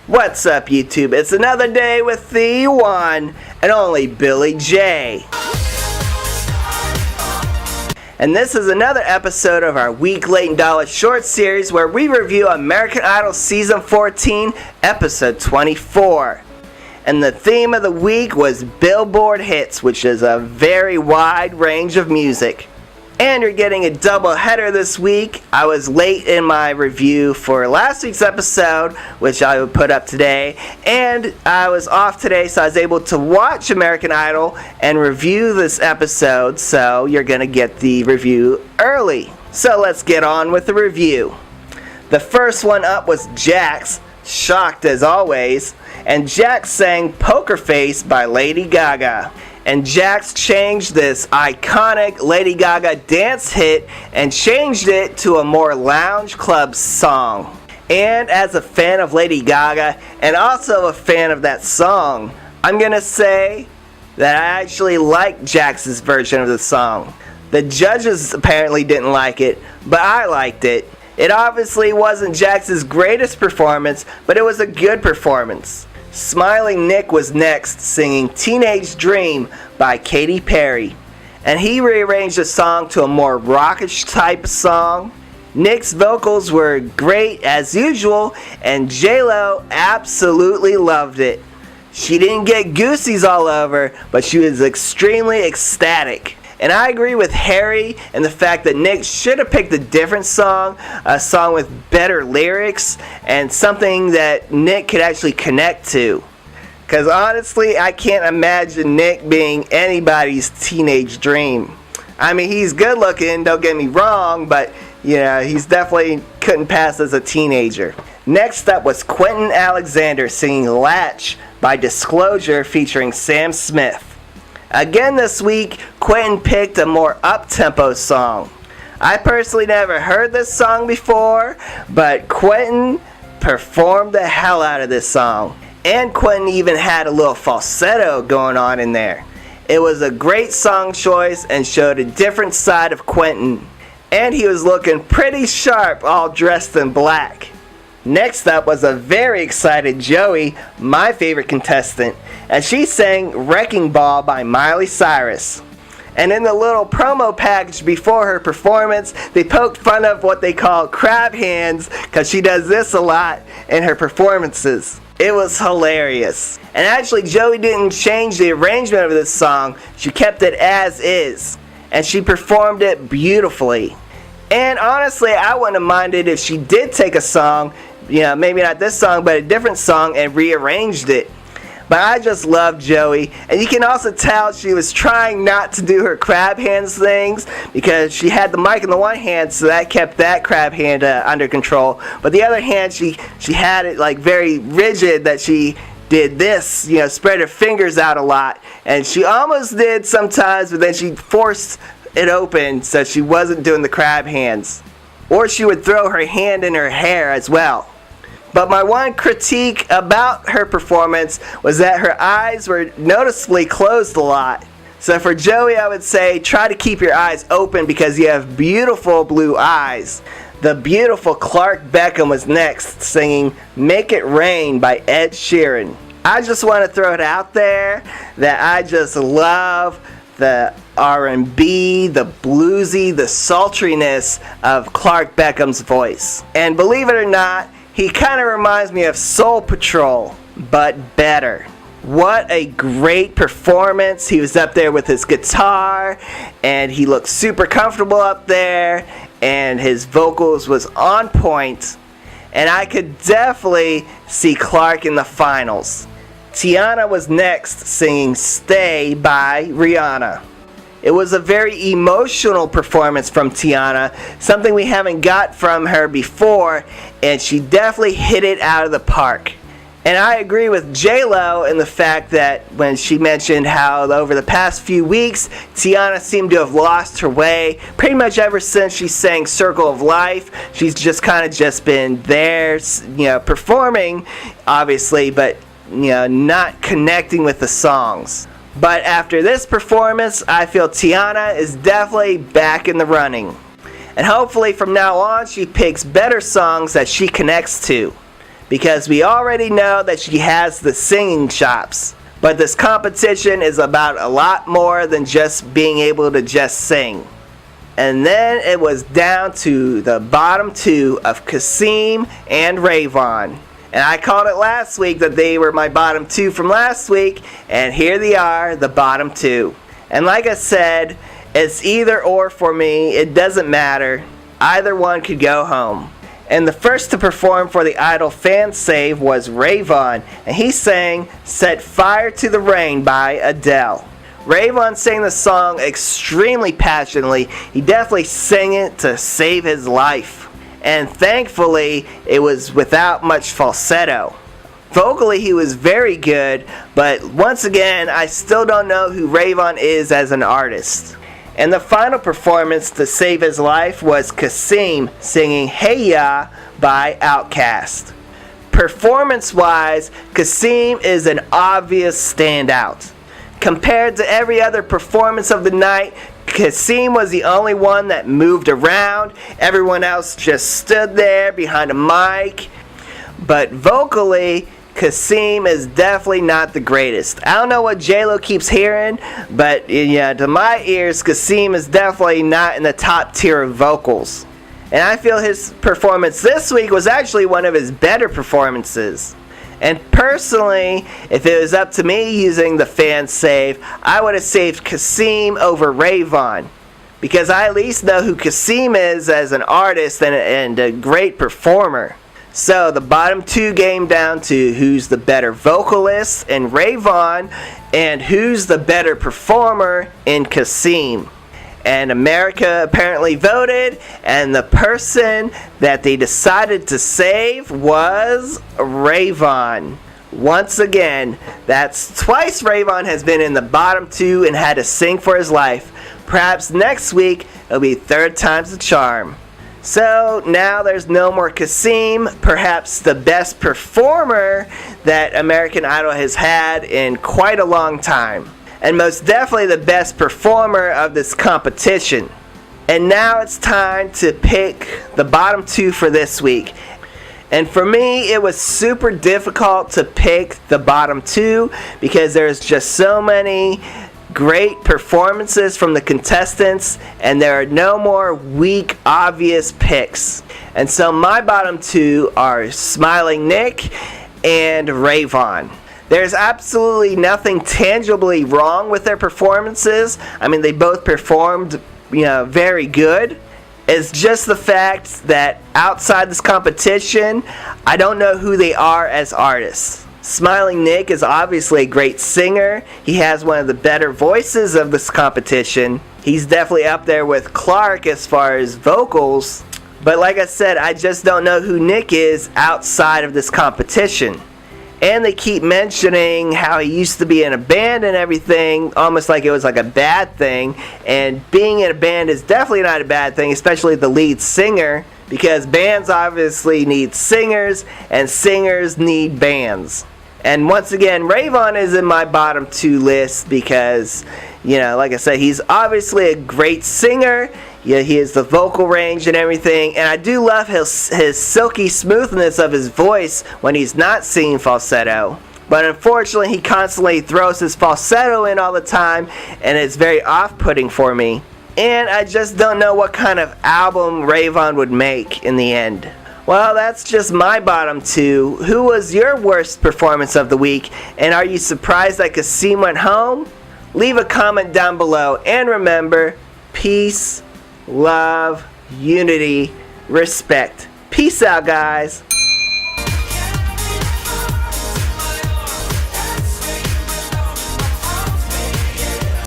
What's up, YouTube? It's another day with the one and only Billy J. And this is another episode of our Week Late and Dollar short series where we review American Idol Season 14, Episode 24. And the theme of the week was Billboard Hits, which is a very wide range of music. And you're getting a double header this week. I was late in my review for last week's episode, which I will put up today, and I was off today, so I was able to watch American Idol and review this episode, so you're going to get the review early. So let's get on with the review. The first one up was Jax, shocked as always, and Jax sang Poker Face by Lady Gaga. And Jax changed this iconic Lady Gaga dance hit and changed it to a more lounge club song. And as a fan of Lady Gaga and also a fan of that song, I'm gonna say that I actually like Jax's version of the song. The judges apparently didn't like it, but I liked it. It obviously wasn't Jax's greatest performance, but it was a good performance. Smiling Nick was next, singing Teenage Dream by Katy Perry. And he rearranged the song to a more rockish type of song. Nick's vocals were great as usual, and J-Lo absolutely loved it. She didn't get goosies all over, but she was extremely ecstatic. And I agree with Harry and the fact that Nick should have picked a different song, a song with better lyrics, and something that Nick could actually connect to. Because honestly, I can't imagine Nick being anybody's teenage dream. I mean, he's good looking, don't get me wrong, but he's definitely couldn't pass as a teenager. Next up was Quentin Alexander singing Latch by Disclosure featuring Sam Smith. Again this week, Quentin picked a more up-tempo song. I personally never heard this song before, but Quentin performed the hell out of this song. And Quentin even had a little falsetto going on in there. It was a great song choice and showed a different side of Quentin. And he was looking pretty sharp, all dressed in black. Next up was a very excited Joey, my favorite contestant, and she sang Wrecking Ball by Miley Cyrus. And in the little promo package before her performance, they poked fun of what they call crab hands, because she does this a lot in her performances. It was hilarious. And actually, Joey didn't change the arrangement of this song, she kept it as is. And she performed it beautifully. And honestly, I wouldn't have minded if she did take a song, maybe not this song, but a different song, and rearranged it. But I just love Joey, and you can also tell she was trying not to do her crab hands things because she had the mic in the one hand, so that kept that crab hand under control. But the other hand, she had it like very rigid that she did this, spread her fingers out a lot, and she almost did sometimes, but then she forced it open so she wasn't doing the crab hands. Or she would throw her hand in her hair as well. But my one critique about her performance was that her eyes were noticeably closed a lot. So for Joey, I would say try to keep your eyes open because you have beautiful blue eyes. The beautiful Clark Beckham was next, singing Make It Rain by Ed Sheeran. I just want to throw it out there that I just love the R&B, the bluesy, the sultriness of Clark Beckham's voice. And believe it or not, he kind of reminds me of Soul Patrol, but better. What a great performance. He was up there with his guitar, and he looked super comfortable up there, and his vocals was on point. And I could definitely see Clark in the finals. Tiana was next, singing Stay by Rihanna. It was a very emotional performance from Tiana, something we haven't got from her before, and she definitely hit it out of the park. And I agree with J-Lo in the fact that when she mentioned how over the past few weeks, Tiana seemed to have lost her way. Pretty much ever since she sang Circle of Life, she's just kind of just been there, performing, obviously, but not connecting with the songs. But after this performance, I feel Tiana is definitely back in the running. And hopefully from now on, she picks better songs that she connects to. because we already know that she has the singing chops. But this competition is about a lot more than just being able to just sing. And then it was down to the bottom two of Kasim and Rayvon. And I called it last week that they were my bottom two from last week, and here they are, the bottom two. And like I said, it's either or for me. It doesn't matter. Either one could go home. And the first to perform for the Idol fan save was Rayvon, and he sang Set Fire to the Rain by Adele. Rayvon sang the song extremely passionately. He definitely sang it to save his life. And thankfully, it was without much falsetto. Vocally, he was very good, but once again, I still don't know who Rayvon is as an artist. And the final performance to save his life was Kasim singing Hey Ya by Outkast. Performance-wise, Kasim is an obvious standout. Compared to every other performance of the night, Kasim was the only one that moved around. Everyone else just stood there behind a mic. But vocally, Kasim is definitely not the greatest. I don't know what J-Lo keeps hearing, but yeah, to my ears, Kasim is definitely not in the top tier of vocals. And I feel his performance this week was actually one of his better performances. And personally, if it was up to me using the fan save, I would have saved Kasim over Rayvon, because I at least know who Kasim is as an artist and a great performer. So the bottom two came down to who's the better vocalist in Rayvon and who's the better performer in Kasim. And America apparently voted, and the person that they decided to save was Rayvon. Once again, that's twice Rayvon has been in the bottom two and had to sing for his life. Perhaps next week it'll be third time's the charm. So now there's no more Kasim, perhaps the best performer that American Idol has had in quite a long time. And most definitely the best performer of this competition. And now it's time to pick the bottom two for this week. And for me, it was super difficult to pick the bottom two because there's just so many great performances from the contestants, and there are no more weak, obvious picks. And so my bottom two are Smiling Nick and Rayvon. There's absolutely nothing tangibly wrong with their performances. I mean, they both performed, very good. It's just the fact that outside this competition, I don't know who they are as artists. Smiling Nick is obviously a great singer. He has one of the better voices of this competition. He's definitely up there with Clark as far as vocals. But like I said, I just don't know who Nick is outside of this competition. And they keep mentioning how he used to be in a band and everything, almost like it was like a bad thing. And being in a band is definitely not a bad thing, especially the lead singer, because bands obviously need singers, and singers need bands. And once again, Rayvon is in my bottom two list because, like I said, he's obviously a great singer. Yeah, he has the vocal range and everything, and I do love his silky smoothness of his voice when he's not singing falsetto. But unfortunately, he constantly throws his falsetto in all the time, and it's very off-putting for me. And I just don't know what kind of album Rayvon would make in the end. Well, that's just my bottom two. Who was your worst performance of the week? And are you surprised that Kasim went home? Leave a comment down below. And remember, peace, love, unity, respect. Peace out, guys.